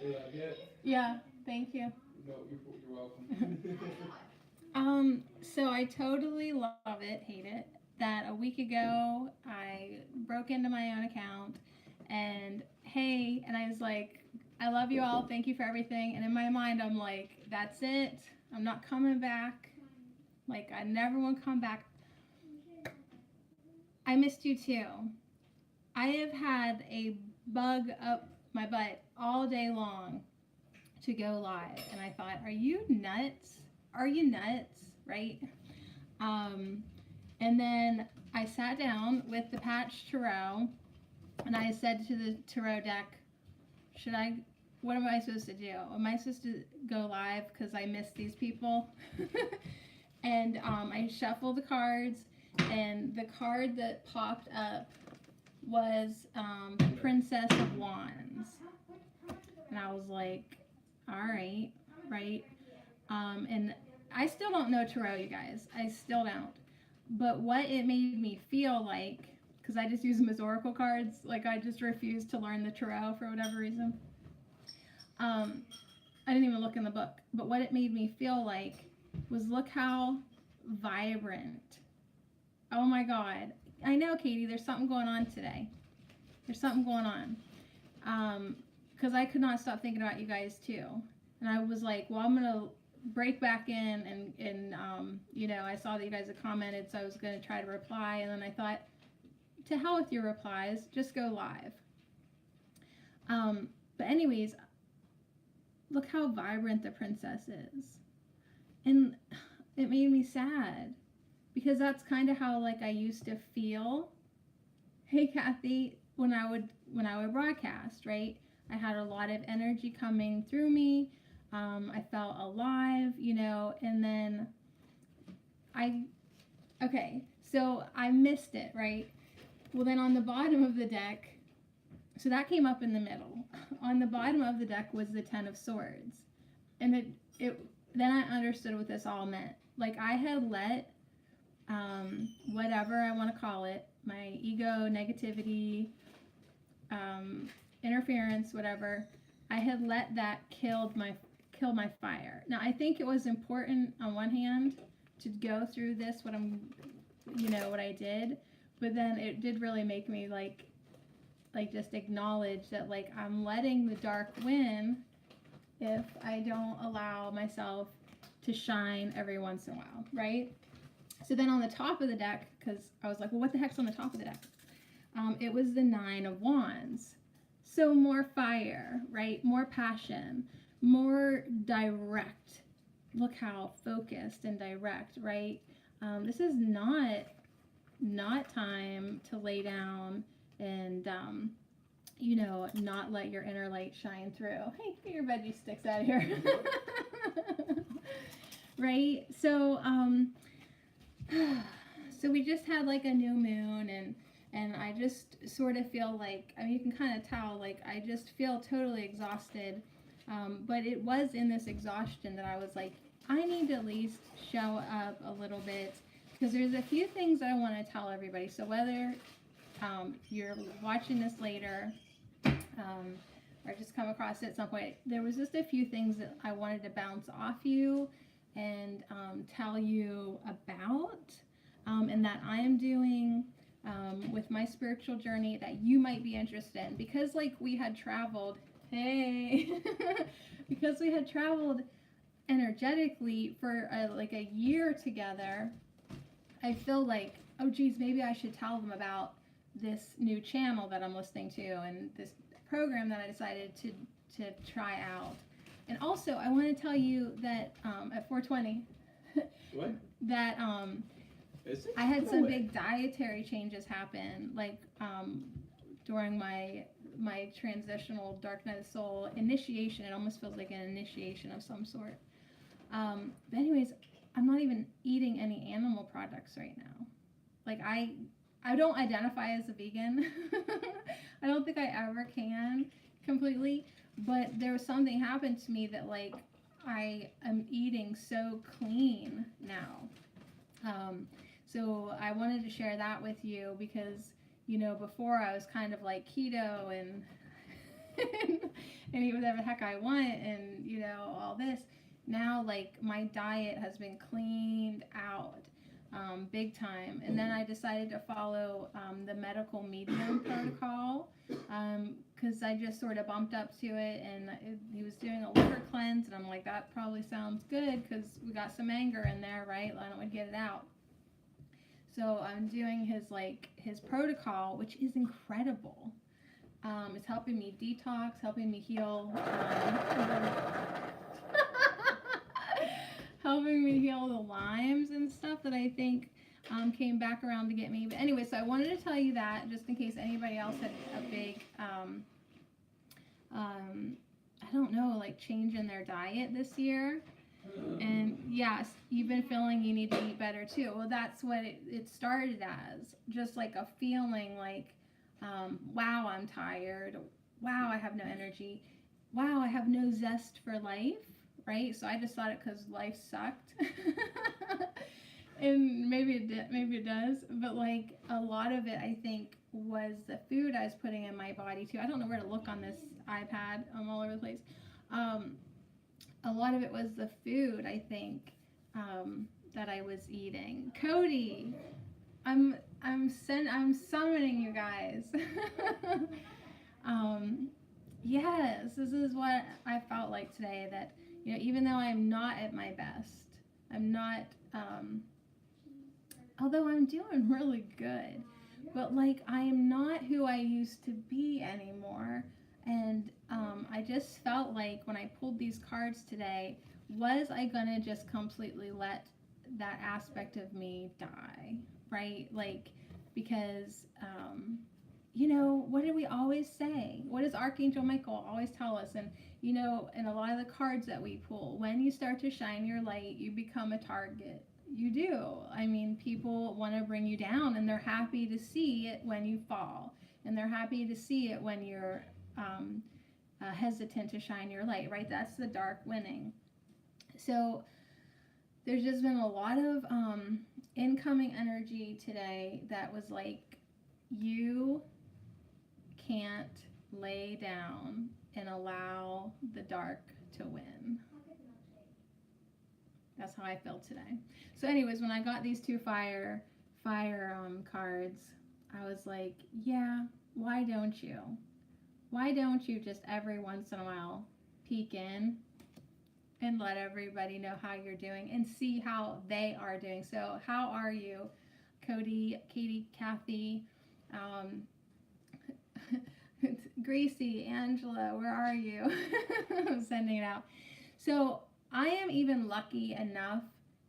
for that yet. Yeah, thank you. No, you're welcome. So I totally love it, hate it, that a week ago I broke into my own account and hey, and I was like, I love you all, thank you for everything. And in my mind, I'm like, that's it. I'm not coming back. Like, I never want to come back. I missed you too. I have had a bug up my butt all day long to go live. And I thought, are you nuts? Are you nuts? Right? Um, and then I sat down with the Patch Tarot and I said to the Tarot deck, should I, what am I supposed to do? Am I supposed to go live because I miss these people? And I shuffled the cards, and the card that popped up was Princess of Wands. And I was like, all right, right. And I still don't know tarot, you guys. I still don't. But what it made me feel like, because I just use them as oracle cards, like I just refused to learn the tarot for whatever reason. I didn't even look in the book. But what it made me feel like was look how vibrant. Oh my God. I know, Katie, there's something going on today. There's something going on. Because I could not stop thinking about you guys too. And I was like, well, I'm going to break back in and I saw that you guys had commented, so I was going to try to reply. And then I thought, to hell with your replies, just go live. But anyways, look how vibrant the princess is. And it made me sad because that's kind of how like I used to feel. Hey Kathy, when I would broadcast, right? I had a lot of energy coming through me. I felt alive, and then so I missed it, right? Well, then on the bottom of the deck, so that came up in the middle. On the bottom of the deck was the Ten of Swords. And it then I understood what this all meant. Like I had let whatever I want to call it, my ego, negativity, interference, whatever, I had let that kill my fire. Now I think it was important on one hand to go through this, what I did, but then it did really make me like just acknowledge that like I'm letting the dark win if I don't allow myself to shine every once in a while, right? So then on the top of the deck, because I was like, well, what the heck's on the top of the deck? It was the Nine of Wands. So more fire, right? More passion, more direct. Look how focused and direct, right? This is not time to lay down and not let your inner light shine through. Hey, get your veggie sticks out of here. Right? So so we just had like a new moon, and I just sort of feel like, I mean, you can kind of tell, like I just feel totally exhausted. But it was in this exhaustion that I was like, I need to at least show up a little bit, because there's a few things that I want to tell everybody. So whether you're watching this later or just come across it at some point, there was just a few things that I wanted to bounce off you and tell you about, and that I am doing with my spiritual journey that you might be interested in. Because like we had traveled, because we had traveled energetically for a year together, I feel like, oh geez, maybe I should tell them about this new channel that I'm listening to and this program that I decided to try out. And also, I want to tell you that at 420, what? that I had some big dietary changes happen, like during my transitional Dark Night of Soul initiation. It almost feels like an initiation of some sort. But anyways, I'm not even eating any animal products right now. Like I don't identify as a vegan. I don't think I ever can completely. But there was something happened to me that like I am eating so clean now. So I wanted to share that with you because, before I was kind of like keto and and eat whatever the heck I want, and you know, all this. Now, like, my diet has been cleaned out, big time. And then I decided to follow the medical medium protocol, because I just sort of bumped up to it, and he was doing a liver cleanse, and I'm like, that probably sounds good because we got some anger in there, right? Why don't we get it out? So I'm doing his protocol, which is incredible. It's helping me detox, helping me heal, helping me heal the Lymes and stuff that I think came back around to get me. But anyway, so I wanted to tell you that just in case anybody else had a big, I don't know, like change in their diet this year. And yes, you've been feeling you need to eat better too. Well, that's what it started as, just like a feeling like, wow, I'm tired. Wow, I have no energy. Wow, I have no zest for life, right? So I just thought it because life sucked. And maybe it did, maybe it does. But like a lot of it, I think, was the food I was putting in my body too. I don't know where to look on this iPad. I'm all over the place. A lot of it was the food, I think, that I was eating. Cody, I'm summoning you guys. Yes, this is what I felt like today. That, you know, even though I'm not at my best, I'm not. Although I'm doing really good, but like I am not who I used to be anymore. And I just felt like when I pulled these cards today, was I gonna just completely let that aspect of me die, right? Like, because, you know, what do we always say? What does Archangel Michael always tell us? And, you know, in a lot of the cards that we pull, when you start to shine your light, you become a target. You do. I mean, people want to bring you down, and they're happy to see it when you fall. And they're happy to see it when you're hesitant to shine your light, right? That's the dark winning. So there's just been a lot of incoming energy today that was like, you can't lay down and allow the dark to win. That's how I felt today. So anyways, when I got these two fire cards, I was like, yeah, why don't you? Why don't you just every once in a while peek in and let everybody know how you're doing and see how they are doing? So how are you, Cody, Katie, Kathy, Gracie, Angela, where are you? I'm sending it out. So I am even lucky enough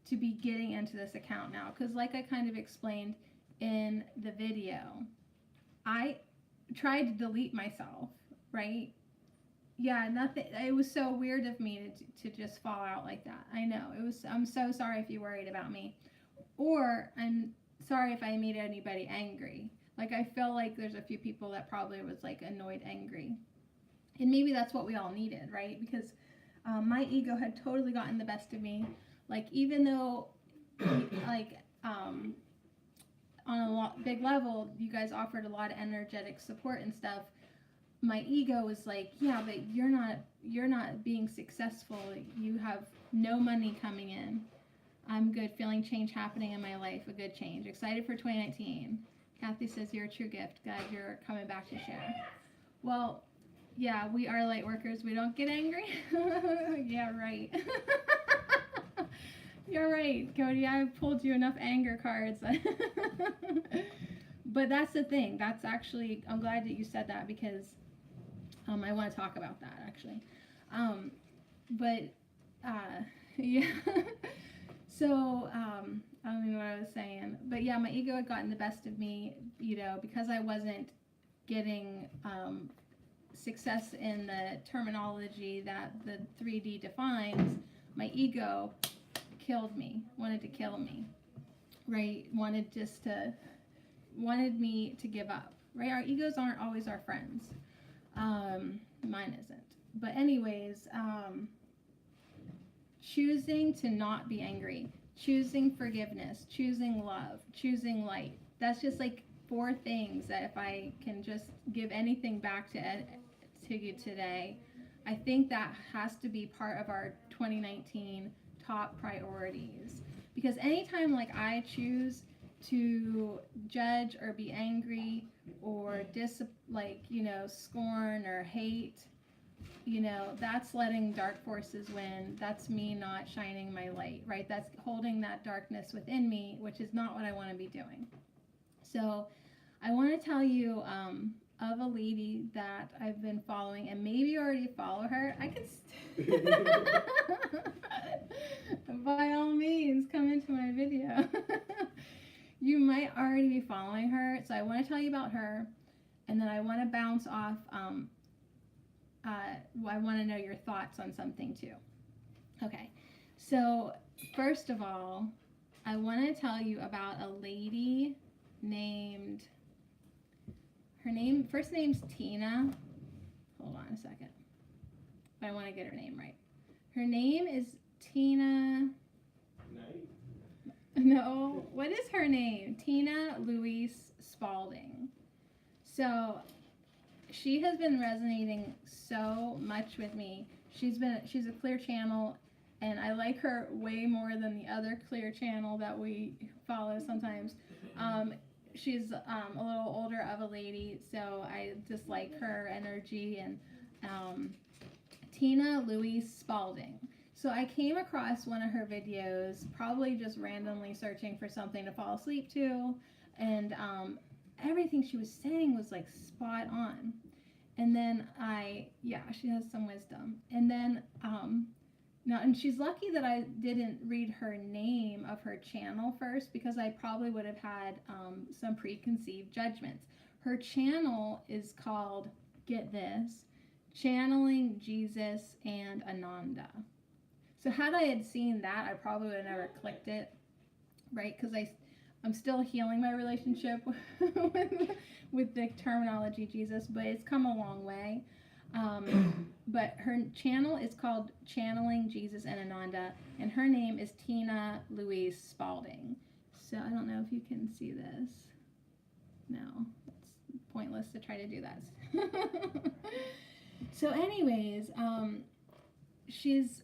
to be getting into this account now, because like I kind of explained in the video, I tried to delete myself, right? Yeah, nothing. It was so weird of me to just fall out like that. I know it was. I'm so sorry if you worried about me, or I'm sorry if I made anybody angry. Like, I feel like there's a few people that probably was like annoyed, angry, and maybe that's what we all needed, right? Because my ego had totally gotten the best of me. Like, even though, like, on a big level, you guys offered a lot of energetic support and stuff, my ego was like, yeah, but you're not being successful. You have no money coming in. I'm good, feeling change happening in my life, a good change. Excited for 2019. Kathy says, you're a true gift. Glad you're coming back to share. Well, yeah, we are light workers. We don't get angry. Yeah, right. You're right, Cody. I've pulled you enough anger cards. But that's the thing. That's actually, I'm glad that you said that, because I want to talk about that, actually. Yeah. So, I don't even know what I was saying. But yeah, my ego had gotten the best of me, you know, because I wasn't getting success in the terminology that the 3D defines. My ego killed me, wanted to kill me, right? Wanted me to give up, right? Our egos aren't always our friends. Mine isn't. But anyways, choosing to not be angry, choosing forgiveness, choosing love, choosing light. That's just like 4 things that if I can just give anything back to you today, I think that has to be part of our 2019 top priorities. Because anytime like I choose to judge or be angry or scorn or hate, that's letting dark forces win. That's me not shining my light, right? That's holding that darkness within me, which is not what I want to be doing. So I want to tell you of a lady that I've been following, and maybe you already follow her. I can by all means, come into my video. You might already be following her, so I want to tell you about her, and then I want to bounce off. I want to know your thoughts on something too. Okay, so first of all, I want to tell you about a lady named, first name's Tina. Hold on a second. But I want to get her name right. Her name is Tina. No, what is her name? Tina Louise Spalding. So she has been resonating so much with me. She's a clear channel, and I like her way more than the other clear channel that we follow sometimes. She's a little older of a lady, so I just like her energy. And Tina Louise Spalding. So I came across one of her videos, probably just randomly searching for something to fall asleep to, and everything she was saying was like spot on. And then she has some wisdom. And then and she's lucky that I didn't read her name of her channel first, because I probably would have had some preconceived judgments. Her channel is called, get this, Channeling Jesus and Ananda. So had I had seen that, I probably would have never clicked it, right? Because I'm still healing my relationship with the terminology Jesus, but it's come a long way. But her channel is called Channeling Jesus and Ananda, and her name is Tina Louise Spalding. So I don't know if you can see this. No, it's pointless to try to do that. So anyways, she's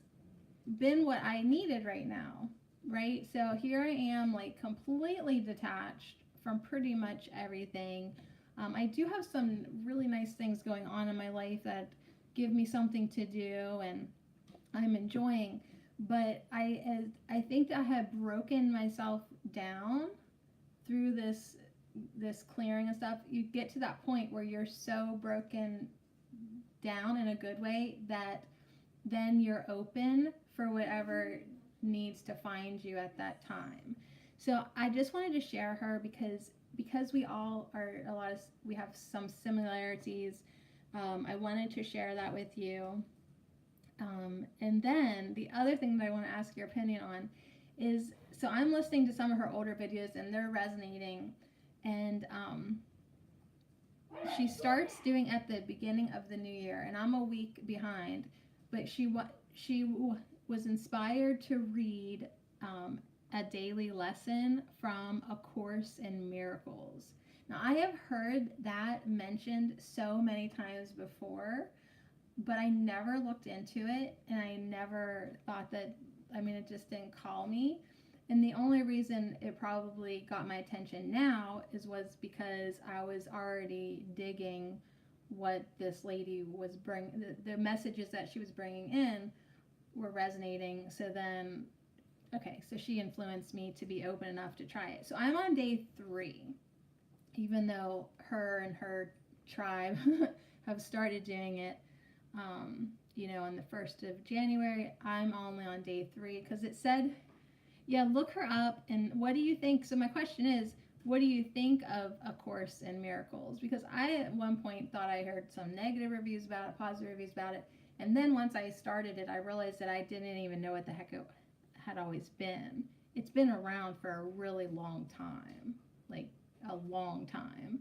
been what I needed right now, right? So here I am, like completely detached from pretty much everything. I do have some really nice things going on in my life that give me something to do, and I'm enjoying. But I think I have broken myself down through this clearing and stuff. You get to that point where you're so broken down in a good way that then you're open for whatever needs to find you at that time. So I just wanted to share her because we all are we have some similarities. I wanted to share that with you. And then the other thing that I want to ask your opinion on is, so I'm listening to some of her older videos and they're resonating, and she starts doing at the beginning of the new year, and I'm a week behind, but she was inspired to read a daily lesson from A Course in Miracles. Now, I have heard that mentioned so many times before, but I never looked into it, and I never thought that, it just didn't call me. And the only reason it probably got my attention now was because I was already digging what this lady was bringing, the messages that she was bringing in were resonating. So then, okay, so she influenced me to be open enough to try it. So I'm on day 3, even though her and her tribe have started doing it, on the 1st of January. I'm only on day 3 because it said, look her up. And what do you think? So my question is, what do you think of A Course in Miracles? Because I at one point thought I heard some negative reviews about it, positive reviews about it. And then once I started it, I realized that I didn't even know what the heck it had always been. It's been around for a really long time, like a long time,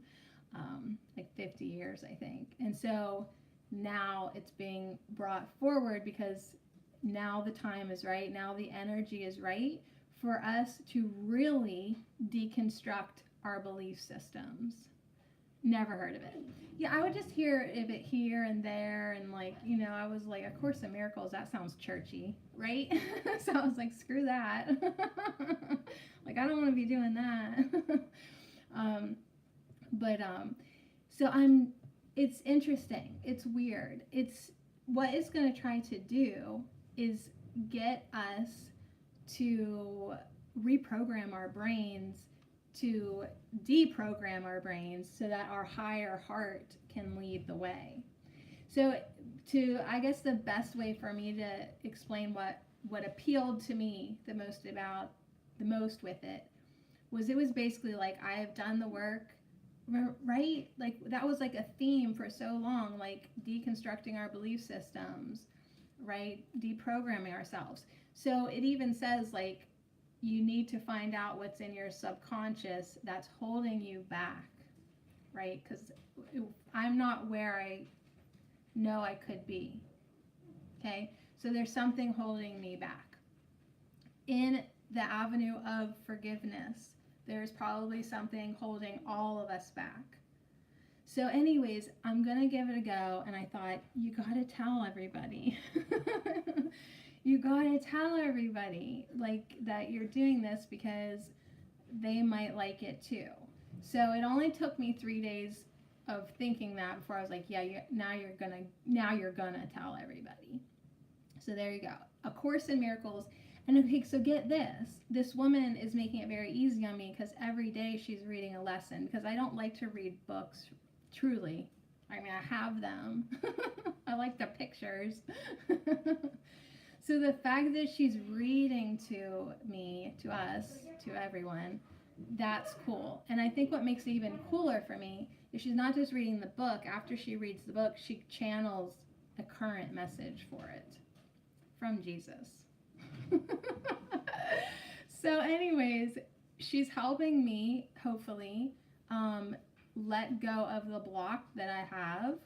like 50 years, I think. And so now it's being brought forward because now the time is right. Now the energy is right for us to really deconstruct our belief systems. Never heard of it. Yeah, I would just hear of it here and there, and like, I was like, A Course in Miracles, that sounds churchy, right? So I was like, screw that. Like, I don't want to be doing that. um, but so it's interesting. It's weird. It's what it's going to try to do is get us to reprogram our brains, to deprogram our brains so that our higher heart can lead the way. So I guess the best way for me to explain what appealed to me the most with it was basically like, I have done the work, right? Like, that was like a theme for so long, like deconstructing our belief systems, right? Deprogramming ourselves. So it even says, like, you need to find out what's in your subconscious that's holding you back, right? Because I'm not where I know I could be, okay? So there's something holding me back. In the avenue of forgiveness, there's probably something holding all of us back. So anyways, I'm going to give it a go, and I thought, you got to tell everybody. You gotta tell everybody, like, that you're doing this, because they might like it too. So it only took me 3 days of thinking that before I was like, yeah, now you're gonna tell everybody. So there you go. A Course in Miracles. And okay, so get this. This woman is making it very easy on me, because every day she's reading a lesson, because I don't like to read books, truly. I mean, I have them. I like the pictures. So the fact that she's reading to me, to us, to everyone, that's cool. And I think what makes it even cooler for me is she's not just reading the book. After she reads the book, she channels the current message for it from Jesus. So anyways, she's helping me, hopefully, let go of the block that I have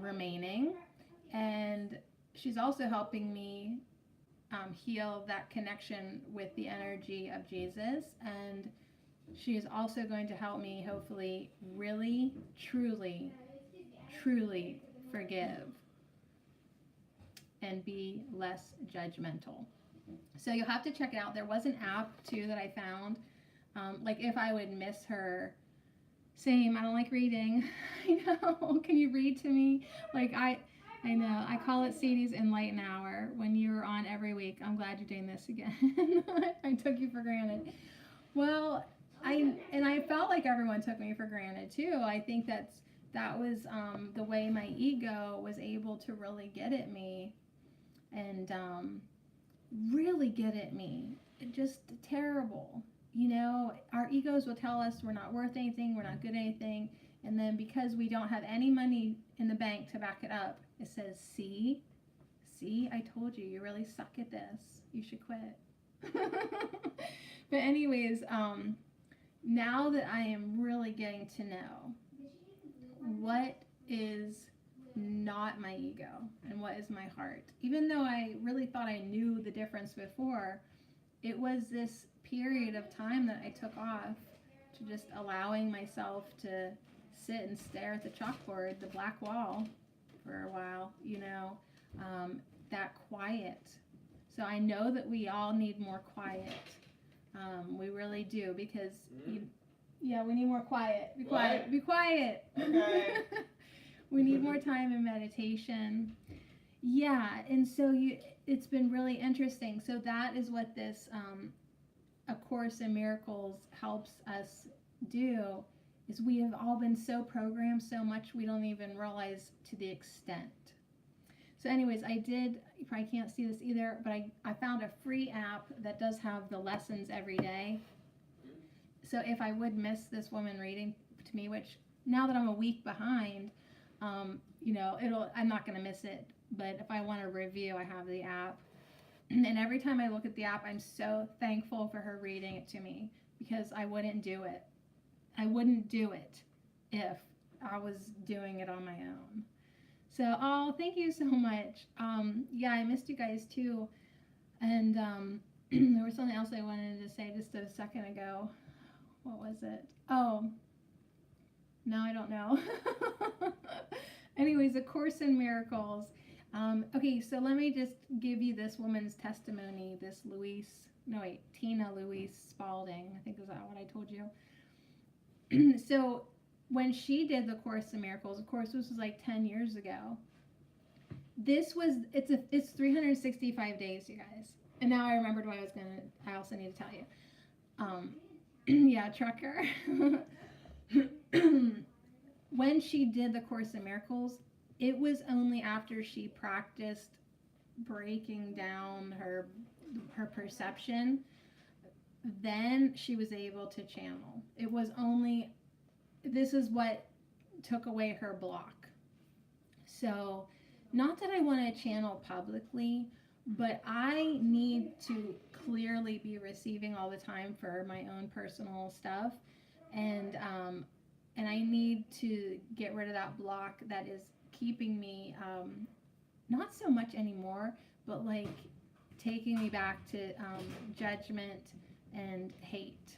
remaining. And she's also helping me heal that connection with the energy of Jesus. And she is also going to help me, hopefully, really, truly, truly forgive and be less judgmental. So you'll have to check it out. There was an app, too, that I found. Like, if I would miss her, same, I don't like reading. I know, can you read to me? Like, I know. I call it Sadie's Enlighten Hour when you're on every week. I'm glad you're doing this again. I took you for granted. Well, I felt like everyone took me for granted too. I think that was the way my ego was able to really get at me, and really get at me. Just terrible. Our egos will tell us we're not worth anything, we're not good at anything. And then because we don't have any money in the bank to back it up, it says, see, I told you, you really suck at this. You should quit. But anyways, now that I am really getting to know what is not my ego and what is my heart, even though I really thought I knew the difference before, it was this period of time that I took off to just allowing myself to sit and stare at the chalkboard, the black wall, for a while, that quiet. So I know that we all need more quiet. We really do, because we need more quiet. Be quiet. Be quiet. Okay. We need more time in meditation. Yeah, and so it's been really interesting. So that is what this A Course in Miracles helps us do. Is we have all been so programmed so much we don't even realize to the extent. So anyways, you probably can't see this either, but I found a free app that does have the lessons every day. So if I would miss this woman reading to me, which now that I'm a week behind, I'm not going to miss it. But if I want to review, I have the app. And every time I look at the app, I'm so thankful for her reading it to me, because I wouldn't do it. I wouldn't do it if I was doing it on my own. So, thank you so much. I missed you guys too. And there was something else I wanted to say just a second ago. What was it? Oh, No, I don't know. Anyways, A Course in Miracles. Okay, so let me just give you this woman's testimony. This Tina Louise Spalding. I think is that what I told you. So when she did the Course in Miracles, of course, this was like 10 years ago. It's 365 days, you guys. And now I remembered what I also need to tell you. Yeah, trucker. When she did the Course in Miracles, it was only after she practiced breaking down her perception, then she was able to channel. This is what took away her block. So, not that I want to channel publicly, but I need to clearly be receiving all the time for my own personal stuff, and I need to get rid of that block that is keeping me not so much anymore, but like taking me back to judgment and hate,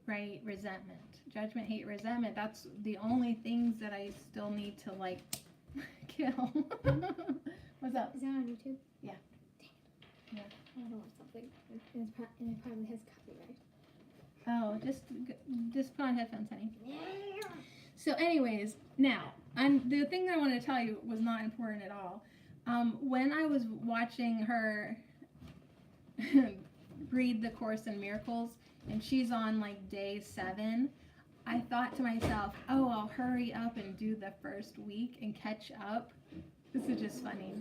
right? Resentment. Judgment, hate, resentment. That's the only things that I still need to like kill. What's up? Is that on YouTube? Yeah. Dang it. Yeah. I want to watch something. And it probably has copyright. Oh, just put on headphones, honey. So anyways, now, the thing that I wanted to tell you was not important at all. When I was watching her read the Course in Miracles, and she's on like day 7, I thought to myself, oh, I'll hurry up and do the first week and catch up. This is just funny.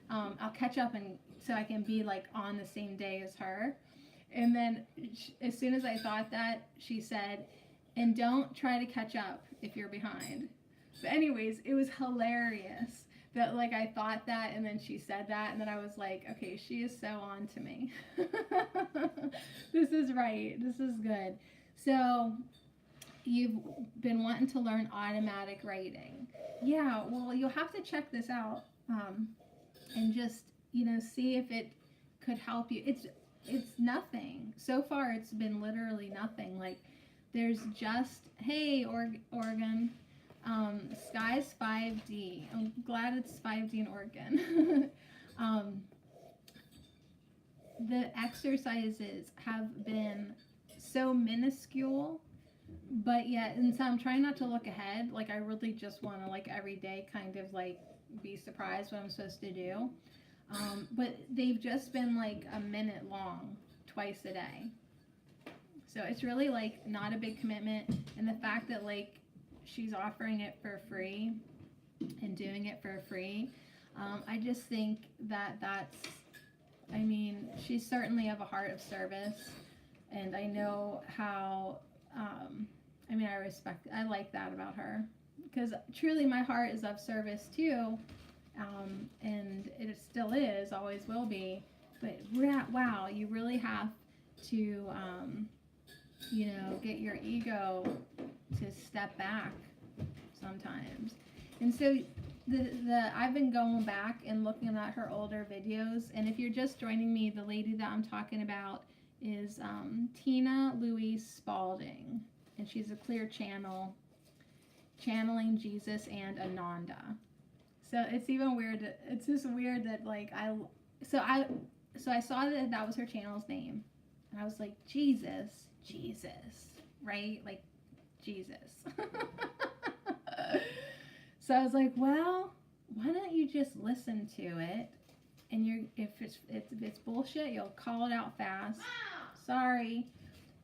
I'll catch up and so I can be like on the same day as her. And then as soon as I thought that, she said, and don't try to catch up if you're behind. But anyways, it was hilarious that like I thought that and then she said that and then I was like, okay, she is so on to me. This is right. This is good. So you've been wanting to learn automatic writing. Yeah, well, you'll have to check this out and just, see if it could help you. It's nothing. So far, it's been literally nothing. Like, there's just, hey, Oregon, Sky's 5D. I'm glad it's 5D in Oregon. The exercises have been so minuscule, but yet, and so I'm trying not to look ahead. Like, I really just want to, like, every day kind of, like, be surprised what I'm supposed to do. But they've just been like a minute long, twice a day. So it's really like not a big commitment. And the fact that like she's offering it for free and doing it for free, I just think she's certainly of a heart of service. And I know how, I like that about her. Because truly my heart is of service too. And it still is, always will be. But wow, you really have to, get your ego to step back sometimes. And so I've been going back and looking at her older videos. And if you're just joining me, the lady that I'm talking about is Tina Louise Spalding. And she's a clear channel, channeling Jesus and Ananda. So it's even weird. It's just weird that like I saw that was her channel's name, and I was like, Jesus, right? Like Jesus. So I was like, well, why don't you just listen to it, and if it's bullshit, you'll call it out fast. Sorry.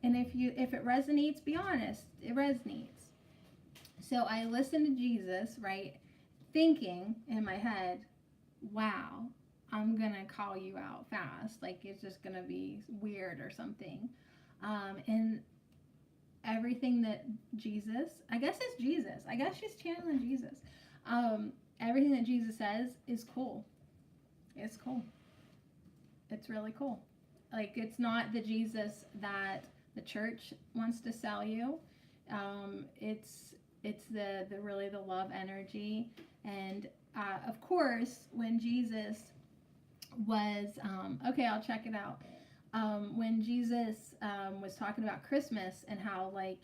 And if it resonates, be honest. It resonates. So I listened to Jesus, right? Thinking in my head, wow, I'm gonna call you out fast, like it's just gonna be weird or something. And everything that Jesus, I guess it's Jesus, I guess she's channeling Jesus. Everything that Jesus says is cool. It's cool. It's really cool. Like, it's not the Jesus that the church wants to sell you. It's the really the love energy. And of course, when Jesus was, okay, I'll check it out. When Jesus was talking about Christmas and how, like,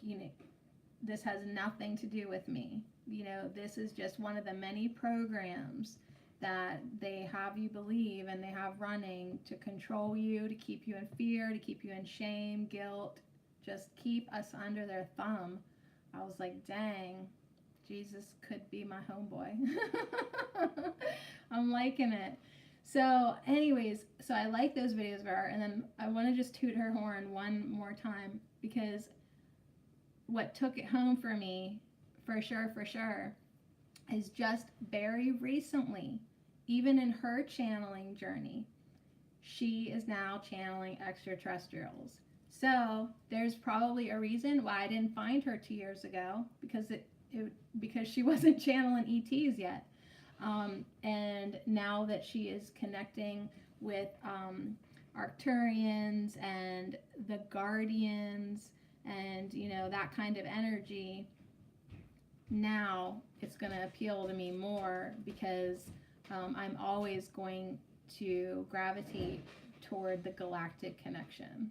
this has nothing to do with me. You know, this is just one of the many programs that they have you believe and they have running to control you, to keep you in fear, to keep you in shame, guilt, just keep us under their thumb. I was like, dang, Jesus could be my homeboy. I'm liking it. So anyways, so I like those videos of her, and then I want to just toot her horn one more time, because what took it home for me, for sure, is just very recently, even in her channeling journey, she is now channeling extraterrestrials. So there's probably a reason why I didn't find her 2 years ago, because she wasn't channeling ETs yet. And now that she is connecting with Arcturians and the Guardians and, you know, that kind of energy, now it's going to appeal to me more, because I'm always going to gravitate toward the galactic connection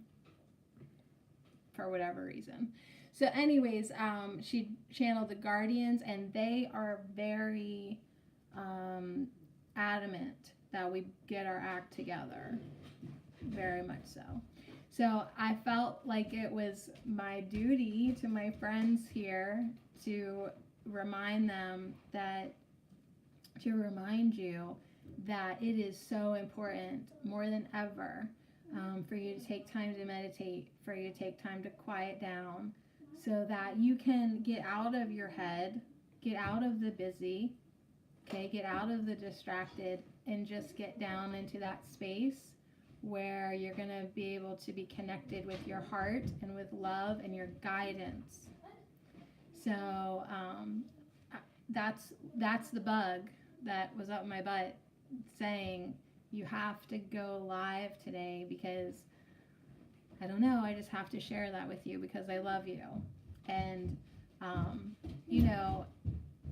for whatever reason. So anyways, she channeled the Guardians, and they are very adamant that we get our act together, very much so. So I felt like it was my duty to my friends here to remind you that it is so important, more than ever, for you to take time to meditate, for you to take time to quiet down, so that you can get out of your head, get out of the busy, okay, get out of the distracted, and just get down into that space where you're going to be able to be connected with your heart and with love and your guidance. So that's the bug that was up my butt, saying you have to go live today, because I don't know, I just have to share that with you because I love you. And you know,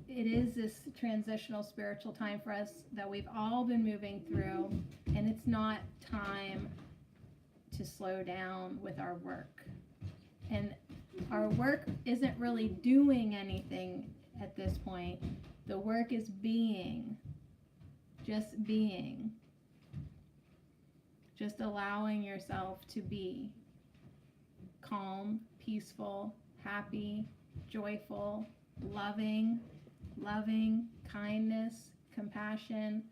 it is this transitional spiritual time for us that we've all been moving through, and it's not time to slow down with our work. And our work isn't really doing anything at this point. The work is being, just allowing yourself to be calm, peaceful, happy, joyful, loving, kindness, compassion.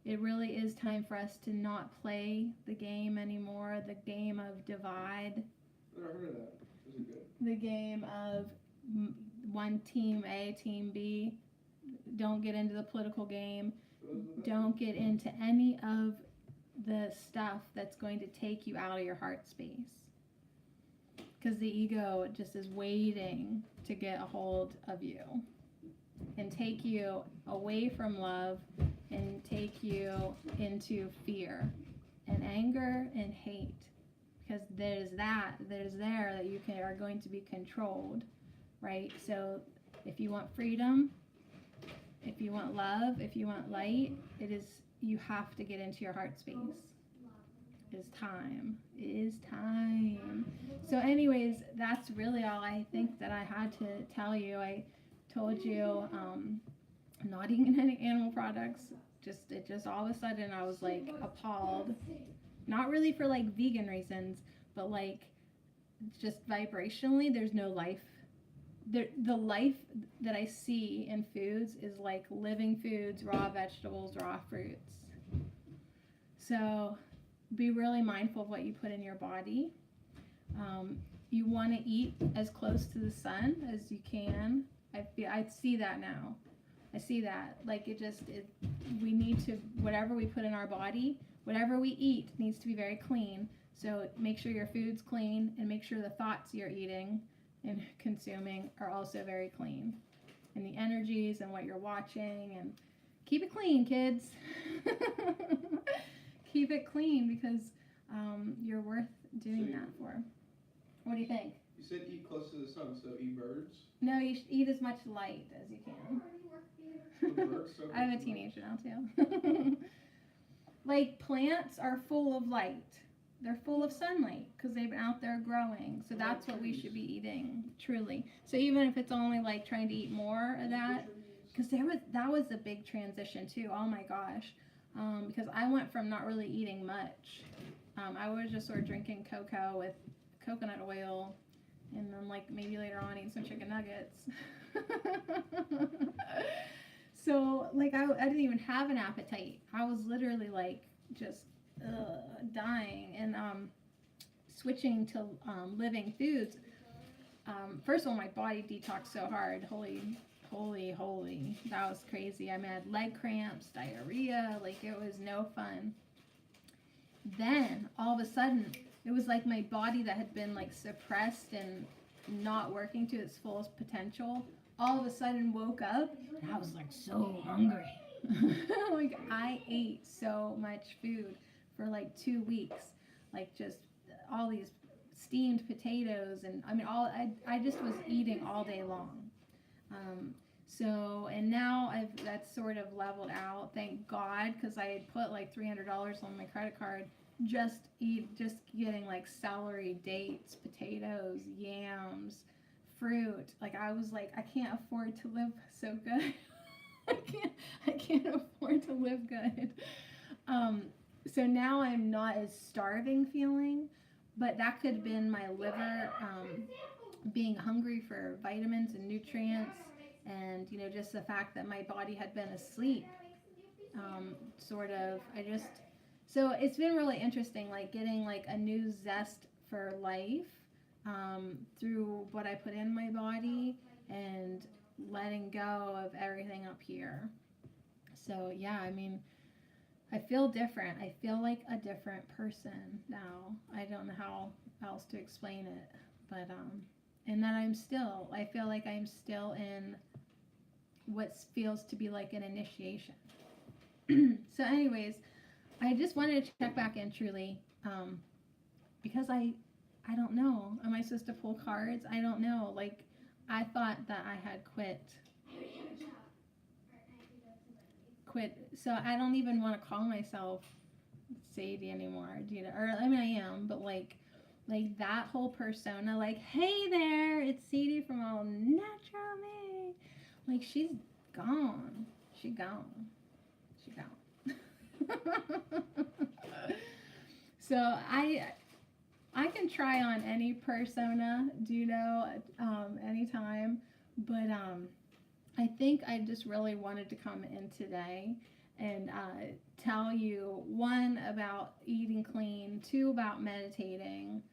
It really is time for us to not play the game anymore, the game of divide. I heard of that. Is it good? The game of one team A, team B. Don't get into the political game. Don't get into any of the stuff that's going to take you out of your heart space. Because the ego just is waiting to get a hold of you and take you away from love and take you into fear and anger and hate. Because there's there that you are going to be controlled, right? So if you want freedom, if you want love, if you want light, you have to get into your heart space. It is time. So anyways, that's really all I think that I had to tell you. I told you not eating any animal products. It just all of a sudden I was like appalled. Not really for like vegan reasons, but like just vibrationally, there's no life. The life that I see in foods is like living foods, raw vegetables, raw fruits. So be really mindful of what you put in your body. You want to eat as close to the sun as you can. I see that now. I see that. Like we need to, whatever we put in our body, whatever we eat needs to be very clean. So make sure your food's clean, and make sure the thoughts you're eating and consuming are also very clean. And the energies and what you're watching, and keep it clean, kids. Keep it clean, because you're worth doing that for. What do you think? You said eat close to the sun, so eat birds? No, you should eat as much light as you can. I have a teenager now too. Like plants are full of light. they're full of sunlight because they've been out there growing. So that's what we should be eating, truly. So even if it's only like trying to eat more of that, because that was a big transition too. Oh my gosh, because I went from not really eating much. I was just sort of drinking cocoa with coconut oil, and then like maybe later on eat some chicken nuggets. So like I didn't even have an appetite. I was literally like just dying, and switching to living foods. First of all, my body detoxed so hard. Holy, that was crazy. I had leg cramps, diarrhea, like it was no fun. Then all of a sudden, it was like my body that had been like suppressed and not working to its fullest potential, all of a sudden woke up, and I was like so hungry. Like I ate so much food for like 2 weeks, like just all these steamed potatoes, and I mean I just was eating all day long. So, and now that's sort of leveled out, thank God, because I had put like $300 on my credit card just getting like celery, dates, potatoes, yams, fruit. Like I was like, I can't afford to live so good. I can't afford to live good. So now I'm not as starving feeling, but that could have been my liver being hungry for vitamins and nutrients, and just the fact that my body had been asleep. So it's been really interesting, like getting like a new zest for life through what I put in my body and letting go of everything up here. So yeah, I mean, I feel different. I feel like a different person now. I don't know how else to explain it, but and that I feel like I'm still in what feels to be like an initiation. So anyways, I just wanted to check back in, truly, because I don't know. Am I supposed to pull cards? I don't know. Like, I thought that I had quit. So I don't even want to call myself Sadie anymore, or I mean I am, but like that whole persona, like, hey there, it's Sadie from All Natural Me. Like, she's gone. She gone. So I can try on any persona, anytime, but I think I just really wanted to come in today and tell you, 1, about eating clean, 2, about meditating,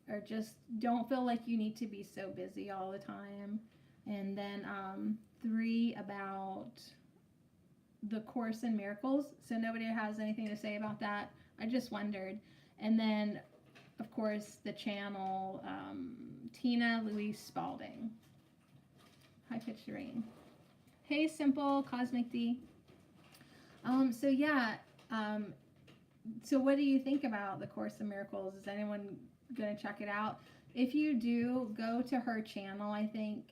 or just don't feel like you need to be so busy all the time, and then 3, about the Course in Miracles. So nobody has anything to say about that. I just wondered. And then, of course, the channel, Tina Louise Spalding. High pitched rain. Hey, Simple Cosmic D. So yeah. So what do you think about the Course in Miracles? Is anyone gonna check it out? If you do, go to her channel, I think.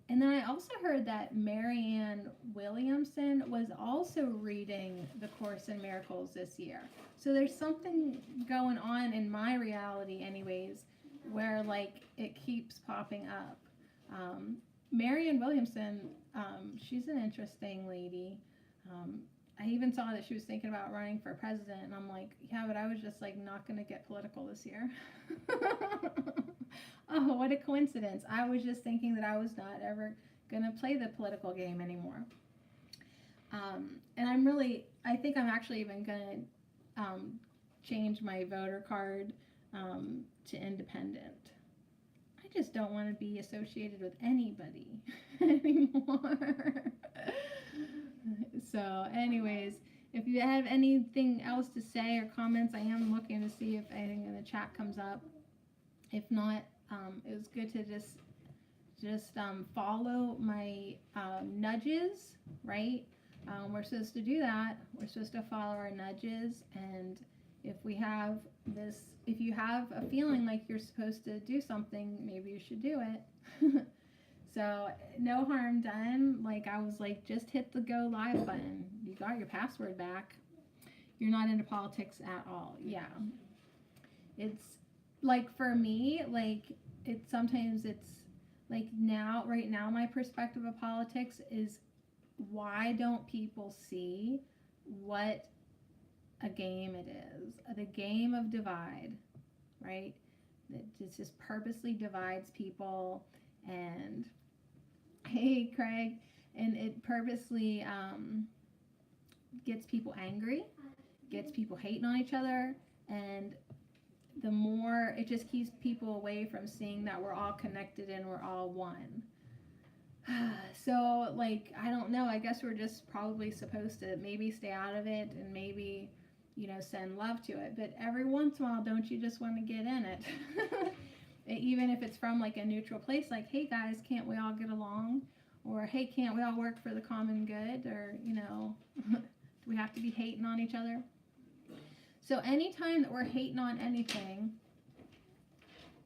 And then I also heard that Marianne Williamson was also reading the Course in Miracles this year. So there's something going on in my reality, anyways, where like it keeps popping up. Marianne Williamson, she's an interesting lady. I even saw that she was thinking about running for president, and I'm like, yeah, but I was just like not going to get political this year. Oh, what a coincidence. I was just thinking that I was not ever going to play the political game anymore. And I think I'm actually even going to change my voter card to independent. I just don't want to be associated with anybody anymore. So anyways, if you have anything else to say or comments, I am looking to see if anything in the chat comes up. If not, it was good to just follow my nudges, right? We're supposed to do that. We're supposed to follow our nudges, and if you have a feeling like you're supposed to do something, maybe you should do it. So no harm done. Like I was like, just hit the go live button. You got your password back. you're not into politics at all. Yeah. It's like for me, like sometimes it's like right now, my perspective of politics is, why don't people see what a game it is? The game of divide, right? That just purposely divides people, and hey, Craig, and it purposely gets people angry, gets people hating on each other, and the more it just keeps people away from seeing that we're all connected and we're all one. So, like, I don't know, I guess we're just probably supposed to maybe stay out of it and maybe, send love to it. But every once in a while, don't you just want to get in it? Even if it's from like a neutral place, like, hey guys, can't we all get along? Or hey, can't we all work for the common good? Or, do we have to be hating on each other? So anytime that we're hating on anything,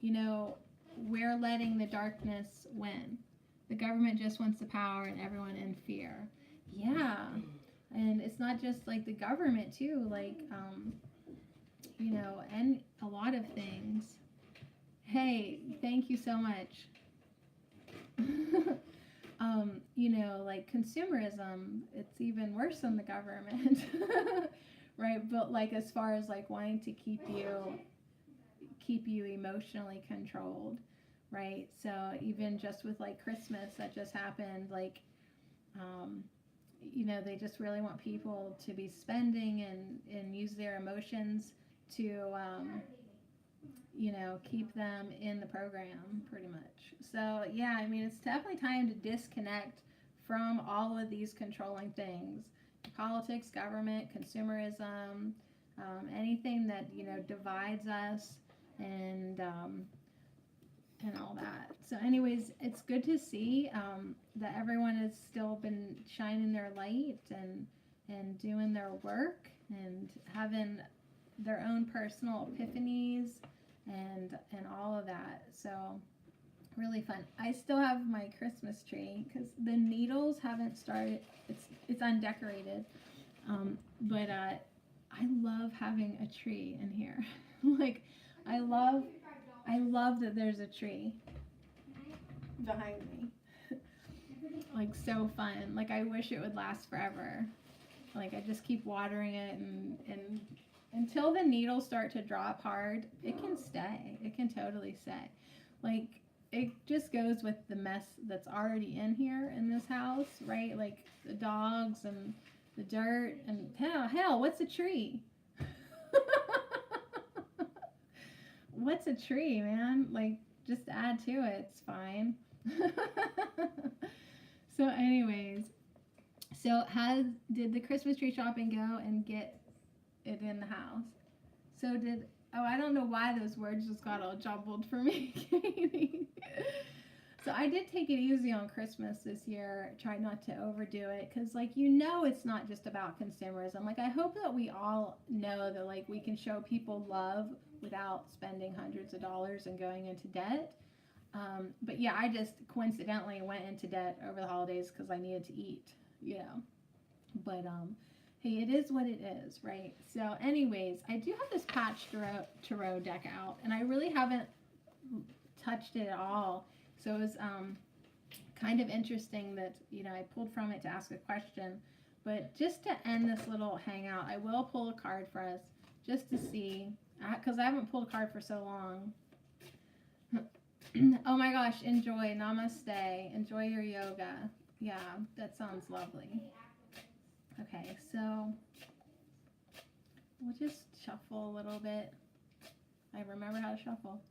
we're letting the darkness win. The government just wants the power and everyone in fear. Yeah. And it's not just like the government too, like, and a lot of things. Hey, thank you so much. Like consumerism, it's even worse than the government. Right? But like, as far as like wanting to keep you emotionally controlled, right? So even just with like Christmas that just happened, like, they just really want people to be spending and use their emotions to, keep them in the program pretty much. So yeah, I mean, it's definitely time to disconnect from all of these controlling things. Politics, government, consumerism, anything that divides us, and all that. So anyways, it's good to see that everyone has still been shining their light and doing their work and having their own personal epiphanies and all of that. So really fun. I still have my Christmas tree because the needles haven't started. It's undecorated, but I love having a tree in here. Like, I love that there's a tree behind me. Like, so fun. Like, I wish it would last forever. Like, I just keep watering it, and until the needles start to drop hard, it can stay. It can totally stay. Like, it just goes with the mess that's already in here in this house, right? Like the dogs and the dirt and hell, what's a tree? What's a tree, man? Like, just add to it. It's fine. So anyways, so did the Christmas tree shopping go and get it in the house? So I don't know why those words just got all jumbled for me, Katie. So I did take it easy on Christmas this year, try not to overdo it, because like, it's not just about consumerism. Like, I hope that we all know that like we can show people love without spending hundreds of dollars and going into debt. But yeah, I just coincidentally went into debt over the holidays because I needed to eat, But hey, it is what it is, right? So anyways, I do have this Patch Tarot deck out, and I really haven't touched it at all. So it was kind of interesting that, I pulled from it to ask a question. But just to end this little hangout, I will pull a card for us just to see, because I haven't pulled a card for so long. Oh my gosh, enjoy. Namaste. Enjoy your yoga. Yeah, that sounds lovely. Okay, so we'll just shuffle a little bit. I remember how to shuffle.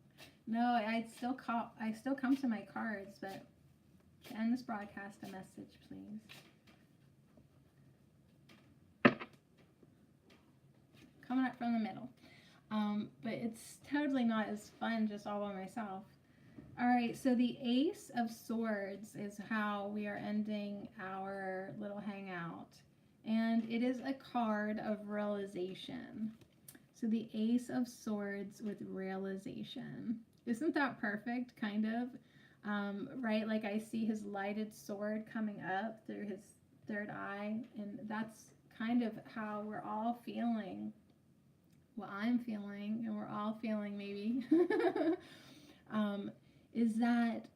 No, I still come to my cards, but to end this broadcast, a message, please. Coming up from the middle. But it's totally not as fun just all by myself. All right, so the Ace of Swords is how we are ending our little hangout. And it is a card of realization. So the Ace of Swords with realization. Isn't that perfect, kind of? Right, like I see his lighted sword coming up through his third eye, and that's kind of how we're all feeling, what I'm feeling, and we're all feeling maybe, is that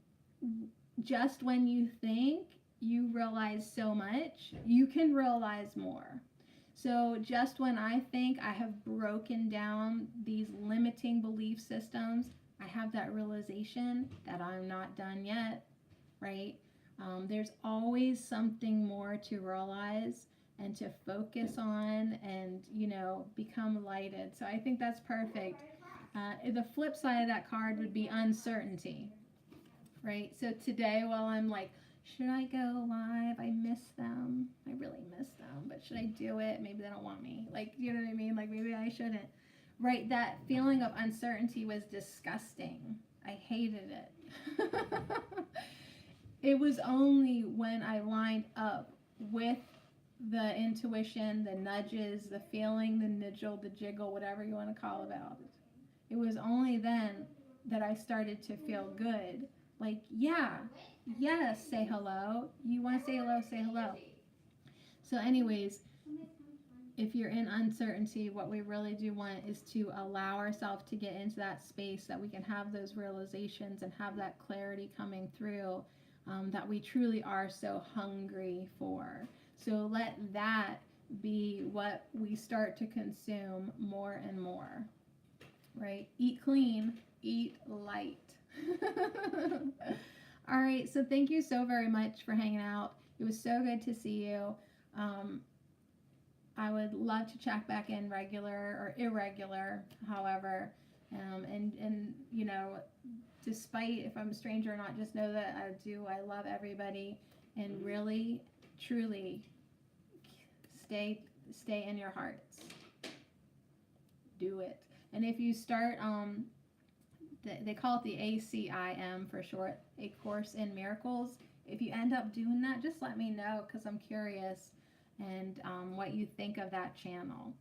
just when you think you realize so much, you can realize more. So just when I think I have broken down these limiting belief systems, I have that realization that I'm not done yet, right? There's always something more to realize and to focus on and, become lighted. So I think that's perfect. The flip side of that card would be uncertainty, right? So today, while I'm like, should I go live? I miss them. I really miss them, but should I do it? Maybe they don't want me. Like, you know what I mean? Like, maybe I shouldn't. Right? That feeling of uncertainty was disgusting. I hated it. It was only when I lined up with the intuition, the nudges, the feeling, the niggle, the jiggle, whatever you want to call about it. It was only then that I started to feel good. Like, yeah, yes, say hello. You want to say hello, say hello. So anyways, if you're in uncertainty, what we really do want is to allow ourselves to get into that space that we can have those realizations and have that clarity coming through that we truly are so hungry for. So let that be what we start to consume more and more, right? Eat clean, eat light. All right, so thank you so very much for hanging out. It was so good to see you. I would love to check back in regular or irregular, however, and despite if I'm a stranger or not, just know that I love everybody, and really, truly, stay in your hearts. Do it. And if you start, they call it the ACIM for short, A Course in Miracles. If you end up doing that, just let me know, because I'm curious and what you think of that channel.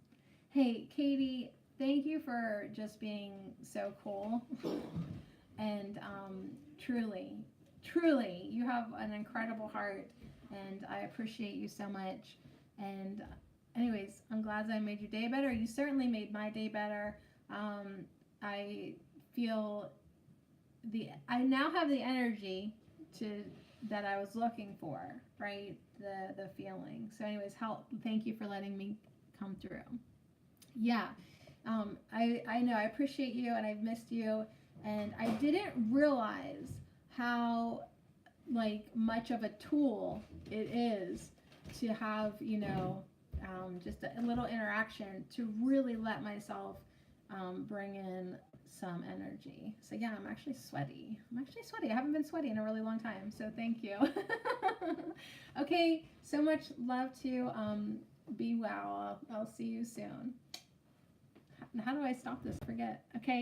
Hey, Katie, thank you for just being so cool. And truly, you have an incredible heart, and I appreciate you so much. And anyways, I'm glad that I made your day better. You certainly made my day better. I feel I now have the energy that I was looking for, right? The feeling. So anyways, thank you for letting me come through. Yeah. I know I appreciate you, and I've missed you, and I didn't realize how much of a tool it is to have, just a little interaction to really let myself bring in some energy. So yeah, I'm actually sweaty. I haven't been sweaty in a really long time, so thank you. Okay, so much love to you. Be well. I'll see you soon. How do I stop this? Forget. Okay.